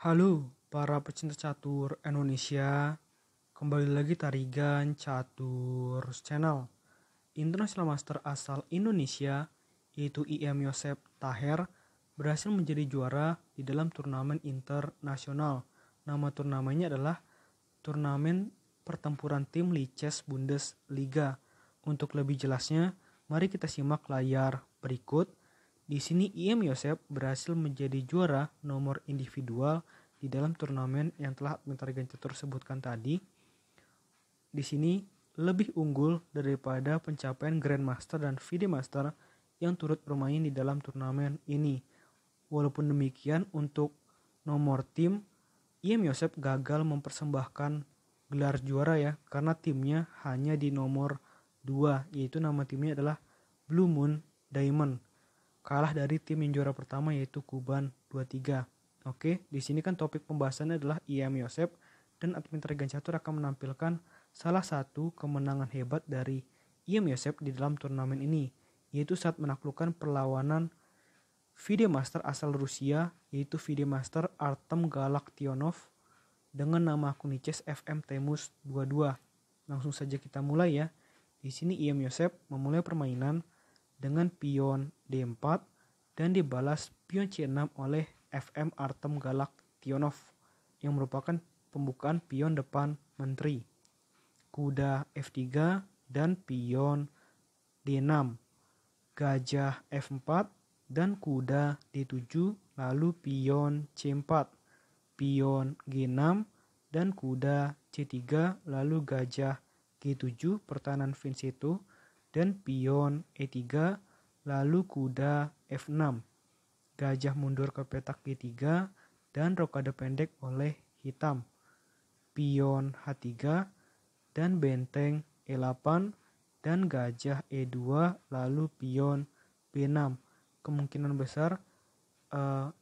Halo para pecinta catur Indonesia, kembali lagi Tarigan Catur Channel. International Master asal Indonesia yaitu IM Yosep Taher berhasil menjadi juara di dalam turnamen internasional. Nama turnamennya adalah Turnamen Pertempuran Tim Lichess Bundesliga. Untuk lebih jelasnya, mari kita simak layar berikut. Di sini IM Yosep berhasil menjadi juara nomor individual di dalam turnamen yang telah Tarigan Catur sebutkan tadi. Di sini lebih unggul daripada pencapaian Grandmaster dan FIDE Master yang turut bermain di dalam turnamen ini. Walaupun demikian, untuk nomor tim, IM Yosep gagal mempersembahkan gelar juara ya, karena timnya hanya di nomor 2, yaitu nama timnya adalah Blue Moon Diamond. Kalah dari tim yang juara pertama yaitu Kuban 23. Oke, di sini kan topik pembahasannya adalah IM Yosep, dan admin Tarigan Catur akan menampilkan salah satu kemenangan hebat dari IM Yosep di dalam turnamen ini, yaitu saat menaklukkan perlawanan FIDE Master asal Rusia, yaitu FIDE Master Artem Galaktionov dengan nama akun Lichess FM Temus 22. Langsung saja kita mulai ya. Di sini IM Yosep memulai permainan dengan pion D4 dan dibalas pion C6 oleh FM Artem Galaktionov yang merupakan pembukaan pion depan menteri. Kuda F3 dan pion D6. Gajah F4 dan kuda D7, lalu pion C4, pion G6 dan kuda C3, lalu gajah G7 pertahanan Vincenzo dan pion E3, lalu kuda F6. Gajah mundur ke petak G3 dan rokade pendek oleh hitam. Pion H3 dan benteng E8 dan gajah E2, lalu pion B6. Kemungkinan besar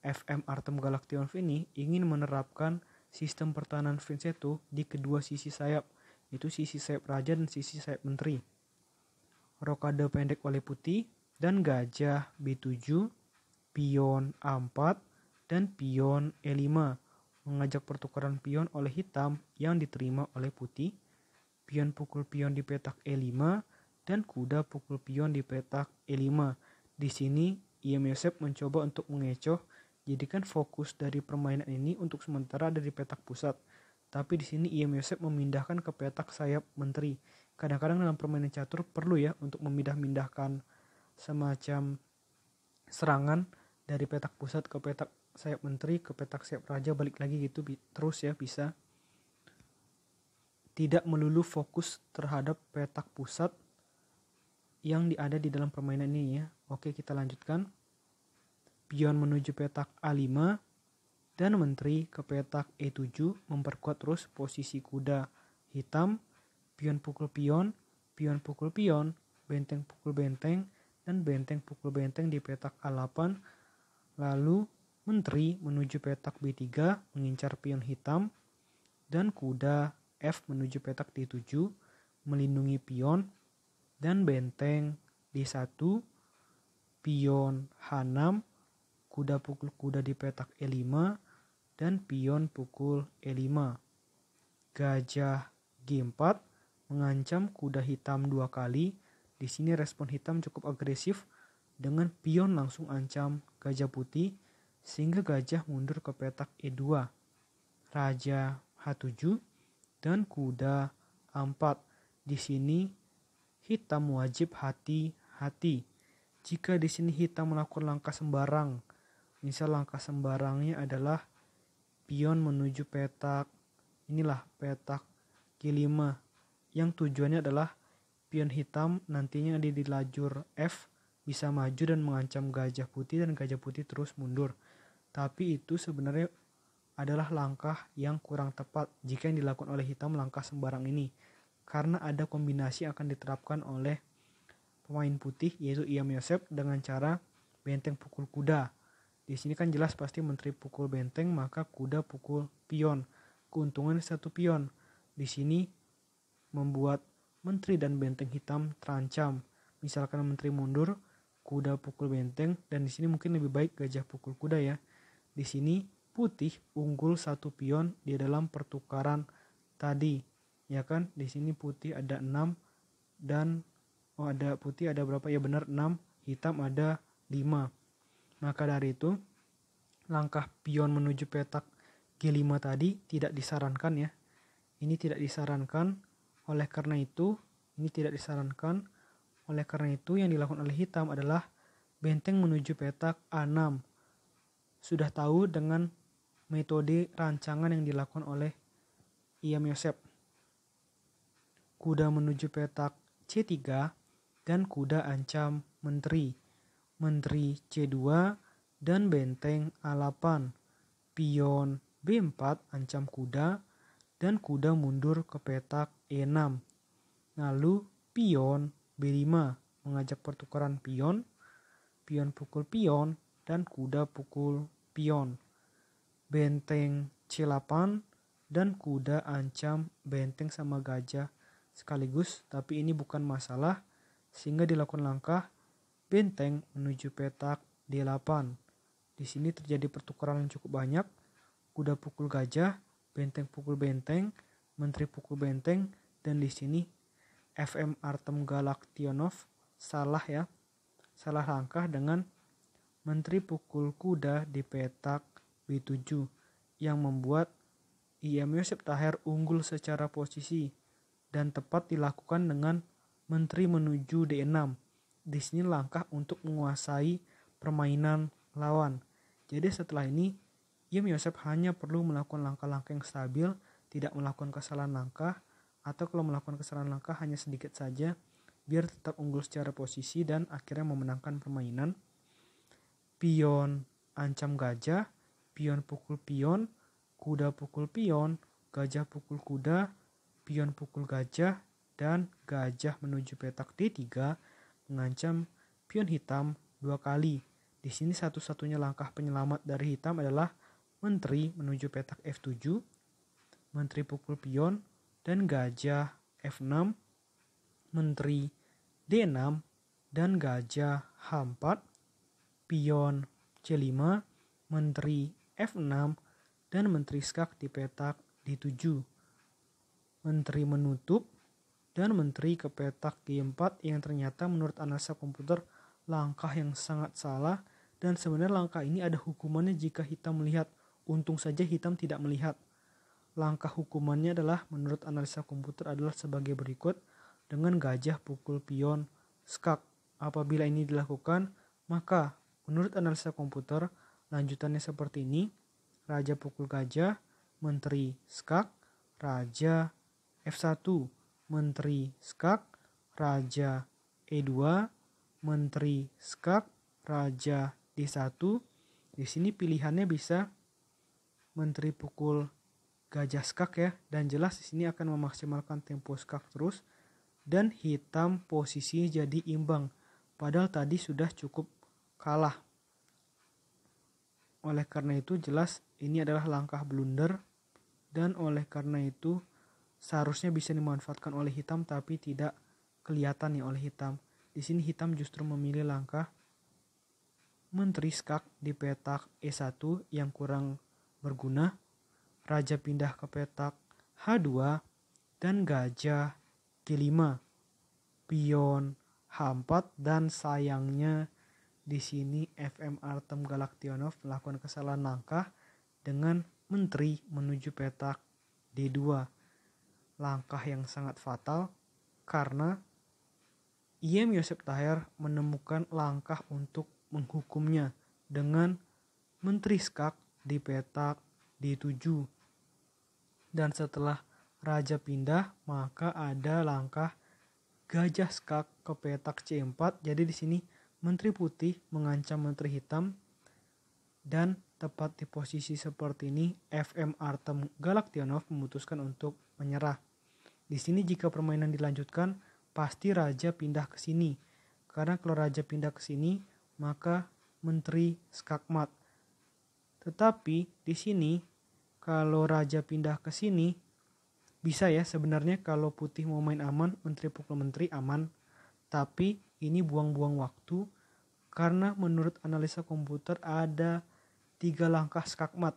FM Artem Galaktionov ini ingin menerapkan sistem pertahanan Vincenzo di kedua sisi sayap, yaitu sisi sayap raja dan sisi sayap menteri. Rokade pendek oleh putih dan gajah B7, pion A4 dan pion E5 mengajak pertukaran pion oleh hitam yang diterima oleh putih. Pion pukul pion di petak E5 dan kuda pukul pion di petak E5. Di sini IM Yosep mencoba untuk mengecoh, jadikan fokus dari permainan ini untuk sementara ada di petak pusat. Tapi di sini IM Yosep memindahkan ke petak sayap menteri. Kadang-kadang dalam permainan catur perlu ya untuk memindah-mindahkan semacam serangan dari petak pusat ke petak sayap menteri, ke petak sayap raja, balik lagi gitu terus ya, bisa. Tidak melulu fokus terhadap petak pusat yang ada di dalam permainan ini ya. Oke, kita lanjutkan. Pion menuju petak A5 dan menteri ke petak E7 memperkuat terus posisi kuda hitam. Pion pukul pion, pion pukul pion, benteng pukul benteng, dan benteng pukul benteng di petak A8. Lalu menteri menuju petak B3 mengincar pion hitam, dan kuda F menuju petak D7 melindungi pion, dan benteng D1, pion H6, kuda pukul kuda di petak E5, dan pion pukul E5. Gajah G4 mengancam kuda hitam 2 kali. Di sini respon hitam cukup agresif dengan pion langsung ancam gajah putih sehingga gajah mundur ke petak E2. Raja H7 dan kuda A4. Di sini hitam wajib hati-hati. Jika di sini hitam melakukan langkah sembarang, misal langkah sembarangnya adalah pion menuju petak petak G5, yang tujuannya adalah pion hitam nantinya ada di lajur F bisa maju dan mengancam gajah putih dan gajah putih terus mundur. Tapi itu sebenarnya adalah langkah yang kurang tepat jika yang dilakukan oleh hitam langkah sembarang ini, karena ada kombinasi yang akan diterapkan oleh pemain putih yaitu IM Yosep dengan cara benteng pukul kuda. Di sini kan jelas pasti menteri pukul benteng, maka kuda pukul pion. Keuntungan satu pion. Di sini membuat menteri dan benteng hitam terancam. Misalkan menteri mundur, kuda pukul benteng, dan di sini mungkin lebih baik gajah pukul kuda ya. Di sini putih unggul 1 pion di dalam pertukaran tadi. Ya kan? Di sini putih ada 6 dan ada putih ada berapa? Ya benar 6, hitam ada 5. Maka dari itu langkah pion menuju petak G5 tadi tidak disarankan ya. Ini tidak disarankan. Oleh karena itu yang dilakukan oleh hitam adalah benteng menuju petak A6. Sudah tahu dengan metode rancangan yang dilakukan oleh I.M. Joseph. Kuda menuju petak C3 dan kuda ancam menteri. Menteri C2 dan benteng A8. Pion B4 ancam kuda dan kuda mundur ke petak E6. Lalu pion B5 mengajak pertukaran pion, pion pukul pion, dan kuda pukul pion. Benteng C8 dan kuda ancam benteng sama gajah sekaligus, tapi ini bukan masalah sehingga dilakukan langkah benteng menuju petak D8. Di sini terjadi pertukaran yang cukup banyak. Kuda pukul gajah, benteng pukul benteng, menteri pukul benteng, dan di sini FM Artem Galaktionov salah langkah dengan menteri pukul kuda di petak B7 yang membuat I.M. Joseph Thayer unggul secara posisi dan tepat dilakukan dengan menteri menuju D6. Di sini langkah untuk menguasai permainan lawan. Jadi setelah ini I.M. Joseph hanya perlu melakukan langkah-langkah yang stabil, tidak melakukan kesalahan langkah, atau kalau melakukan kesalahan langkah hanya sedikit saja, biar tetap unggul secara posisi dan akhirnya memenangkan permainan. Pion ancam gajah, pion pukul pion, kuda pukul pion, gajah pukul kuda, pion pukul gajah, dan gajah menuju petak D3 mengancam pion hitam 2 kali. Di sini satu-satunya langkah penyelamat dari hitam adalah menteri menuju petak F7, menteri pukul pion, dan gajah F6, menteri D6, dan gajah H4, pion C5, menteri F6, dan menteri skak di petak D7. Menteri menutup dan menteri ke petak G4 yang ternyata menurut analisa komputer langkah yang sangat salah, dan sebenarnya langkah ini ada hukumannya jika hitam melihat. Untung saja hitam tidak melihat. Langkah hukumannya adalah menurut analisa komputer adalah sebagai berikut dengan gajah pukul pion skak. Apabila ini dilakukan, maka menurut analisa komputer lanjutannya seperti ini. Raja pukul gajah, menteri skak, raja F1, menteri skak, raja E2, menteri skak, raja D1. Di sini pilihannya bisa menteri pukul gajah skak ya, dan jelas di sini akan memaksimalkan tempo skak terus, dan hitam posisi jadi imbang. Padahal tadi sudah cukup kalah. Oleh karena itu jelas ini adalah langkah blunder, dan oleh karena itu seharusnya bisa dimanfaatkan oleh hitam tapi tidak kelihatan nih oleh hitam. Di sini hitam justru memilih langkah menteri skak di petak E1 yang kurang berguna, raja pindah ke petak H2, dan gajah G5, pion H4, dan sayangnya di sini FM Artem Galaktionov melakukan kesalahan langkah dengan menteri menuju petak D2. Langkah yang sangat fatal karena I.M. Joseph Thayer menemukan langkah untuk menghukumnya dengan menteri skak di petak D7. Dan setelah raja pindah, maka ada langkah gajah skak ke petak C4. Jadi di sini menteri putih mengancam menteri hitam, dan tepat di posisi seperti ini FM Artem Galaktionov memutuskan untuk menyerah. Di sini jika permainan dilanjutkan, pasti raja pindah ke sini. Karena kalau raja pindah ke sini, maka menteri skak mat. Tetapi di sini kalau raja pindah ke sini bisa ya sebenarnya kalau putih mau main aman, menteri pukul menteri aman. Tapi ini buang-buang waktu karena menurut analisa komputer ada 3 langkah skakmat.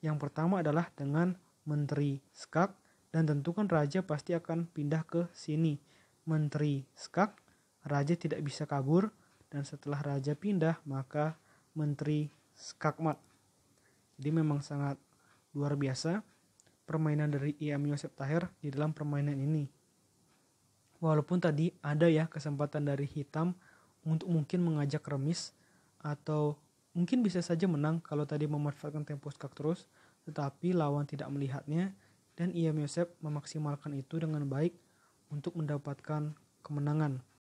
Yang pertama adalah dengan Menteri Skak, dan tentukan raja pasti akan pindah ke sini. Menteri Skak, raja tidak bisa kabur, dan setelah raja pindah maka Menteri Skakmat. Jadi memang sangat luar biasa permainan dari I.M. Yosef Taher di dalam permainan ini. Walaupun tadi ada ya kesempatan dari hitam untuk mungkin mengajak remis atau mungkin bisa saja menang kalau tadi memanfaatkan tempo skak terus, tetapi lawan tidak melihatnya dan I.M. Yosef memaksimalkan itu dengan baik untuk mendapatkan kemenangan.